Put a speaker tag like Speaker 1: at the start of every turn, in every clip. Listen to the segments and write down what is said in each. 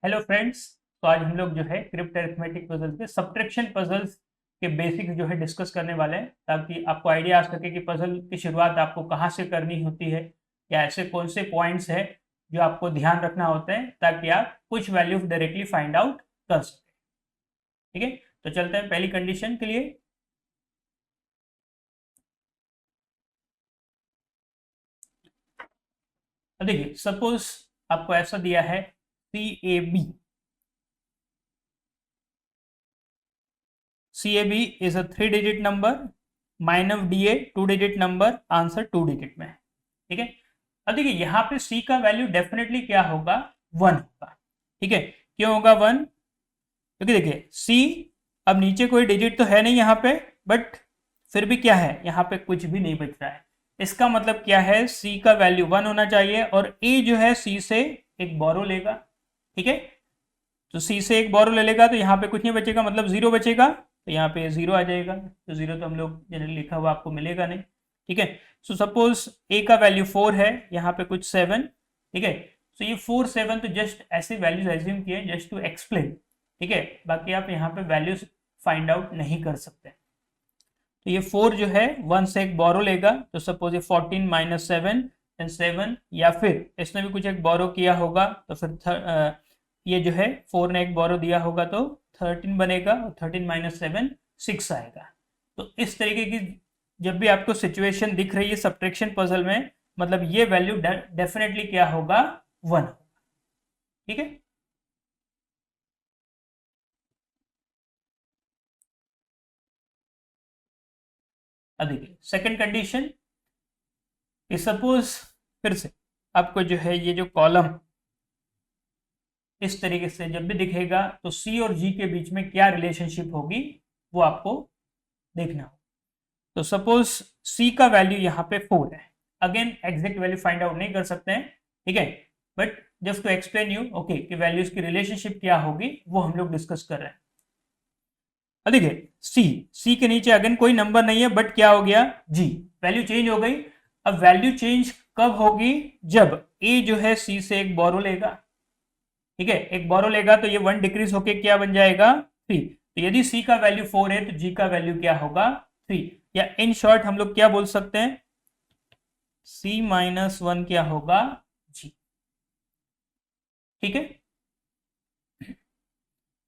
Speaker 1: Hello friends. तो आज हम लोग जो है क्रिप्ट अरिथमेटिक पजल्स के सब्ट्रैक्शन पजल्स के बेसिक्स जो है डिस्कस करने वाले हैं, ताकि आपको आइडिया आ सके कि पजल की शुरुआत आपको कहाँ से करनी होती है या ऐसे कौन से पॉइंट्स है जो आपको ध्यान रखना होते हैं ताकि आप कुछ वैल्यू डायरेक्टली फाइंड आउट कर सकें। ठीक है, तो चलते हैं पहली कंडीशन के लिए। तो देखिए, सपोज आपको ऐसा दिया है CAB। CAB is a 3 digit number, mine of DA 2 digit number, answer 2 digit में है। ठीक है, अब देखिए यहाँ पे C का वैल्यू डेफिनेटली क्या होगा, 1 होगा। ठीक है, क्यों होगा 1? क्योंकि देखिए C, अब नीचे कोई डिजिट तो है नहीं यहाँ पे, बट फिर भी क्या है, यहाँ पे कुछ भी नहीं बच रहा है। इसका मतलब क्या है, C का वैल्यू 1 होना चाहिए और A जो है C से एक बोरो लेगा। ठीक है, तो C से एक बोरो ले लेगा तो यहाँ पे कुछ नहीं बचेगा, मतलब 0 बचेगा, तो यहाँ पे 0 आ जाएगा। तो 0 तो हम लोग जनरली लिखा हुआ आपको मिलेगा नहीं। ठीक है, सो सपोज A का वैल्यू 4 है, यहाँ पे कुछ 7। ठीक है, सो ये 4 7 तो जस्ट ऐसे वैल्यूज एज्यूम किए जस्ट टू एक्सप्लेन। ठीक है, बाकी आप यहाँ पे वैल्यूज फाइंड आउट नहीं कर सकते। तो ये 4 जो है 1 से एक बोरो लेगा, तो सपोज ये 14 माइनस 7 एंड 7, या फिर इसने भी कुछ एक बोरो किया होगा, तो फिर ये जो है 4 ने एक बोरो दिया होगा तो 13 बनेगा, और 13 माइनस 7 6 आएगा। तो इस तरीके की जब भी आपको सिचुएशन दिख रही है सब्ट्रैक्शन पजल में, मतलब ये वैल्यू डेफिनेटली क्या होगा, 1 होगा। ठीक है, अब देखिए सेकंड कंडीशन। सपोज फिर से आपको जो है ये जो कॉलम इस तरीके से जब भी दिखेगा, तो C और G के बीच में क्या रिलेशनशिप होगी वो आपको देखना हो। तो सपोज C का वैल्यू यहाँ पे 4 है। Again exact value find out नहीं कर सकते हैं, ठीक है, but just to explain you okay कि वैल्यूज की रिलेशनशिप क्या होगी वो हम लोग डिस्कस कर रहे हैं। अब देखिए C के नीचे अगेन कोई नंबर नहीं है, बट क्या हो गया, G वैल्यू चेंज हो गई। अब वैल्यू चेंज कब होगी, जब A जो है C से एक बोरो लेगा। ठीक है, एक बोरो लेगा तो ये 1 डिक्रीज होके क्या बन जाएगा, 3। तो यदि C का वैल्यू 4 है तो G का वैल्यू क्या होगा, 3। या इन शॉर्ट हम लोग क्या बोल सकते हैं, C माइनस 1 क्या होगा, G। ठीक है,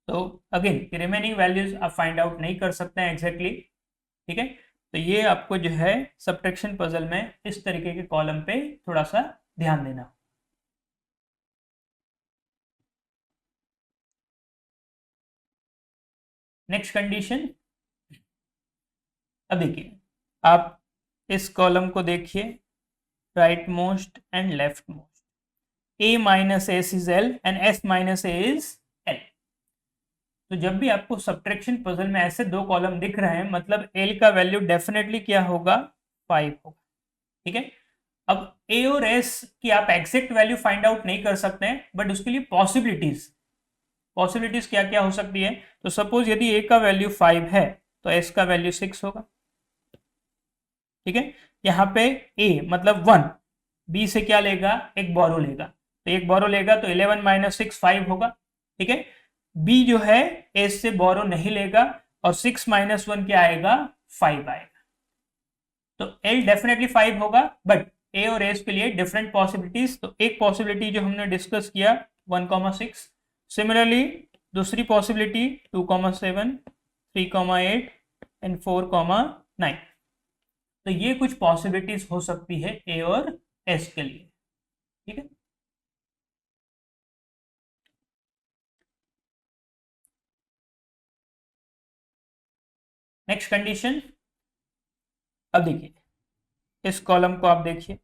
Speaker 1: तो अगेन रिमेनिंग वैल्यूज आप फाइंड आउट नहीं कर सकते हैं एग्जैक्टली। ठीक है, तो ये आपको जो है सब्ट्रैक्शन पजल में इस तरीके के कॉलम पे थोड़ा सा ध्यान देना। Next condition. अब देखिए आप इस कॉलम को देखिए, right most and left most, A minus S is L and S minus A is L। तो जब भी आपको सब्ट्रैक्शन पजल में ऐसे दो कॉलम दिख रहे हैं, मतलब L का वैल्यू डेफिनेटली क्या होगा, 5 होगा। ठीक है, अब A और S की आप एग्जैक्ट वैल्यू फाइंड आउट नहीं कर सकते हैं, बट उसके लिए पॉसिबिलिटीज क्या क्या हो सकती है। तो सपोज यदि A का वैल्यू 5 है तो S का वैल्यू 6 होगा। ठीक है, यहाँ पे A मतलब 1, B से क्या लेगा, एक बोरो लेगा, तो एक बोरो लेगा तो 11 माइनस 6 5 होगा। ठीक है, B जो है S से बोरो नहीं लेगा और 6 माइनस 1 क्या आएगा, 5 आएगा। तो L डेफिनेटली 5 होगा, बट A और S के लिए डिफरेंट पॉसिबिलिटीज। तो एक पॉसिबिलिटी जो हमने डिस्कस किया 1,6, सिमिलरली दूसरी पॉसिबिलिटी 2,7, 3,8 एंड 4,9। तो ये कुछ पॉसिबिलिटीज हो सकती है ए और एस के लिए। ठीक है, नेक्स्ट कंडीशन। अब देखिए इस कॉलम को आप देखिए,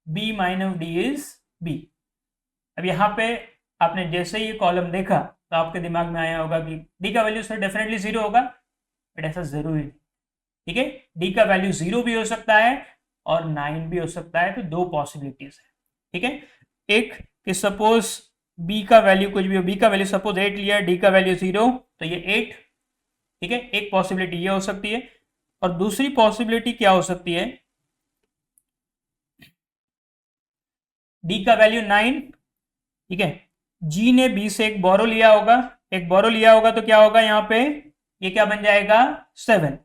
Speaker 1: B minus D is B. अब यहाँ पे आपने जैसे ही ये कॉलम देखा तो आपके दिमाग में आया होगा कि डी का वैल्यू सर डेफिनेटली 0 होगा, बट ऐसा जरूरी नहीं। ठीक है, डी का वैल्यू 0 भी हो सकता है और 9 भी हो सकता है, तो दो पॉसिबिलिटीज है। ठीक है, एक कि सपोज बी का वैल्यू कुछ भी हो, बी का वैल्यू सपोज 8 लिया, डी का वैल्यू 0, तो ये 8। ठीक है, एक पॉसिबिलिटी ये हो सकती है, और दूसरी पॉसिबिलिटी क्या हो सकती है, डी का वैल्यू 9। ठीक है, जी ने बी से एक बोरो लिया होगा, तो क्या होगा यहाँ पे, ये क्या बन जाएगा 7।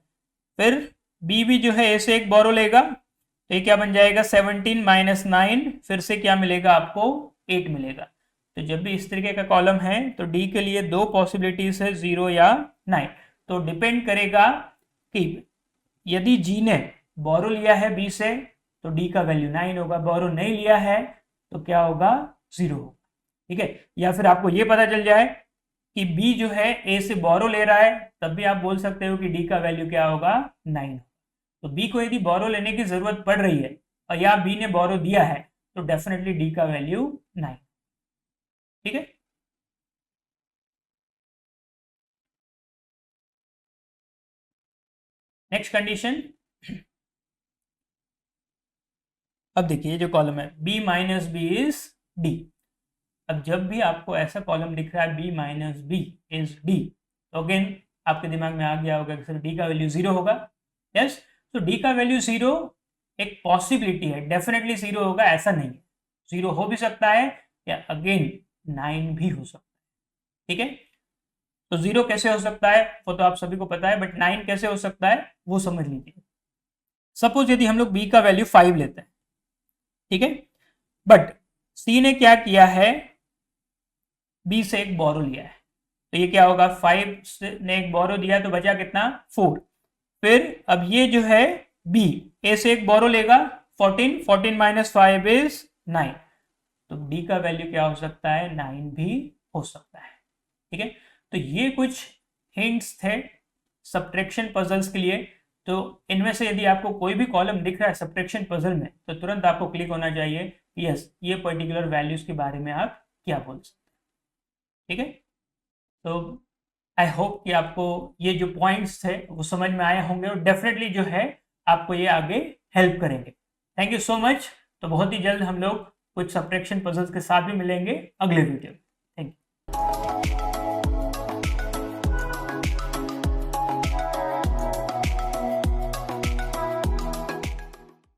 Speaker 1: फिर बी भी जो है ए से एक बोरो लेगा, तो ये क्या बन जाएगा 17 माइनस 9, फिर से क्या मिलेगा आपको 8 मिलेगा। तो जब भी इस तरीके का कॉलम है तो डी के लिए दो पॉसिबिलिटीज है, 0 या 9। तो डिपेंड करेगा कि यदि जी ने बोरो लिया है बी से तो डी का वैल्यू 9 होगा, बोरो नहीं लिया है तो क्या होगा 0 होगा। ठीक है, या फिर आपको ये पता चल जाए कि बी जो है ए से बोरो ले रहा है, तब भी आप बोल सकते हो कि डी का वैल्यू क्या होगा 9। तो बी को यदि बोरो लेने की जरूरत पड़ रही है और या बी ने बोरो दिया है तो डेफिनेटली डी का वैल्यू 9। ठीक है, नेक्स्ट कंडीशन। अब देखिए जो कॉलम है b minus B is D. अब जब भी आपको ऐसा कॉलम दिख रहा है b minus B is D, तो अगेन आपके दिमाग में आ गया होगा कि सर डी का वैल्यू 0 होगा। यस, तो डी का वैल्यू 0 एक पॉसिबिलिटी है, डेफिनेटली 0 होगा ऐसा नहीं है, 0 हो भी सकता है या अगेन 9 भी हो सकता है। ठीक है, तो 0 कैसे हो सकता है वो तो आप सभी को पता है, बट 9 कैसे हो सकता है वो समझ लीजिए। सपोज यदि हम लोग b का वैल्यू 5 लेते हैं, ठीक है, बट c ने क्या किया है, b से एक बोरो लिया है, तो ये क्या होगा 5 ने एक बोरो दिया तो बचा कितना 4। फिर अब ये जो है b a से एक बोरो लेगा 14 माइनस 5 इज 9, तो d का वैल्यू क्या हो सकता है 9 भी हो सकता है। ठीक है, तो ये कुछ हिंट्स थे सब्ट्रैक्शन पजल्स के लिए। तो इनमें से यदि आपको कोई भी कॉलम दिख रहा है सब्ट्रैक्शन पजल में तो तुरंत आपको क्लिक होना चाहिए यस ये पर्टिकुलर वैल्यूज के बारे में आप क्या बोल सकते हैं। ठीक है, तो आई होप कि आपको ये जो पॉइंट्स थे वो समझ में आए होंगे और डेफिनेटली जो है आपको ये आगे हेल्प करेंगे। Thank you so much. तो बहुत ही जल्द हम लोग कुछ सब्ट्रैक्शन पजल्स के साथ भी मिलेंगे अगले वीडियो में।